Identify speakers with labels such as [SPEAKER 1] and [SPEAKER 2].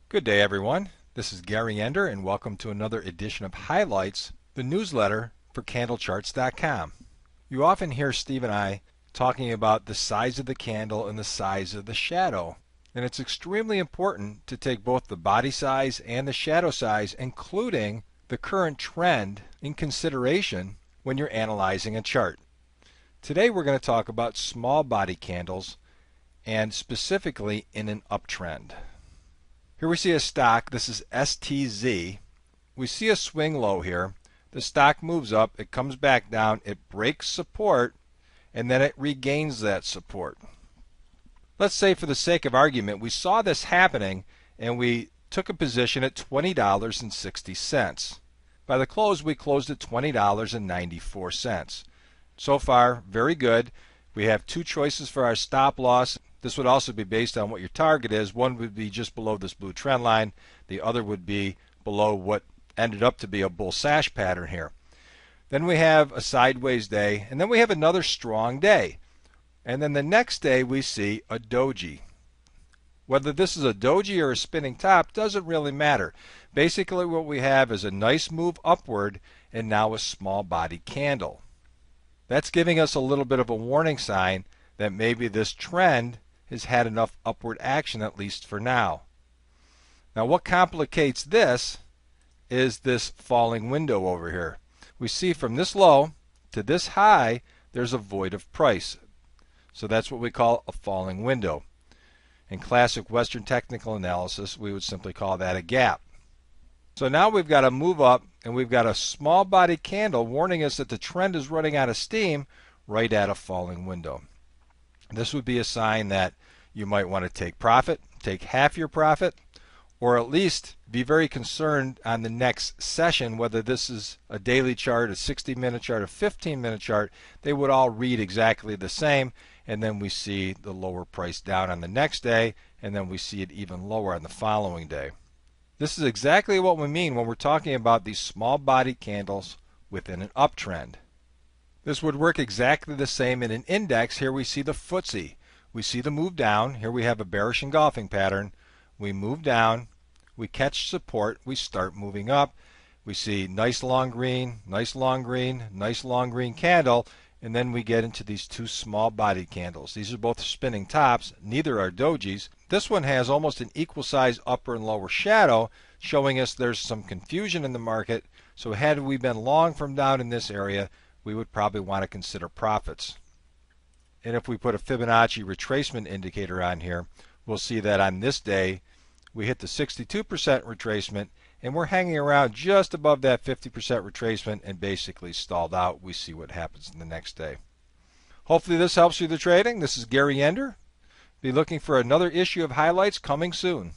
[SPEAKER 1] Good day, everyone. This is Gary Ender, and welcome to another edition of Highlights, the newsletter for candlecharts.com. You often hear Steve and I talking about the size of the candle and the size of the shadow. And it's extremely important to take both the body size and the shadow size, including the current trend, in consideration when you're analyzing a chart. Today we're going to talk about small body candles, and specifically in an uptrend. Here we see a stock. This is STZ. We see a swing low here. The stock moves up, it comes back down, it breaks support, and then it regains that support. Let's say, for the sake of argument, we saw this happening and we took a position at $20.60. By the close, we closed at $20.94. So far, very good. We have two choices for our stop loss. This would also be based on what your target is. One would be just below this blue trend line. The other would be below what ended up to be a bull sash pattern here. Then we have a sideways day, and then we have another strong day. And then the next day we see a doji. Whether this is a doji or a spinning top doesn't really matter. Basically what we have is a nice move upward and now a small body candle. That's giving us a little bit of a warning sign that maybe this trend has had enough upward action, at least for now. Now what complicates this is this falling window over here. We see from this low to this high there's a void of price. So that's what we call a falling window. In classic Western technical analysis, we would simply call that a gap. So now we've got to move up, and we've got a small body candle warning us that the trend is running out of steam right at a falling window. This would be a sign that you might want to take profit, take half your profit, or at least be very concerned on the next session, whether this is a daily chart, a 60-minute chart, a 15-minute chart. They would all read exactly the same, and then we see the lower price down on the next day, and then we see it even lower on the following day. This is exactly what we mean when we're talking about these small body candles within an uptrend. This would work exactly the same in an index. Here we see the FTSE. We see the move down. Here we have a bearish engulfing pattern. We move down. We catch support. We start moving up. We see nice long green, nice long green, nice long green candle. And then we get into these two small body candles. These are both spinning tops. Neither are dojis. This one has almost an equal size upper and lower shadow, showing us there's some confusion in the market. So had we been long from down in this area, we would probably want to consider profits. And if we put a Fibonacci retracement indicator on here, we'll see that on this day we hit the 62% retracement, and we're hanging around just above that 50% retracement and basically stalled out. We see what happens in the next day. Hopefully this helps you with the trading. This is Gary Ender. Be looking for another issue of Highlights coming soon.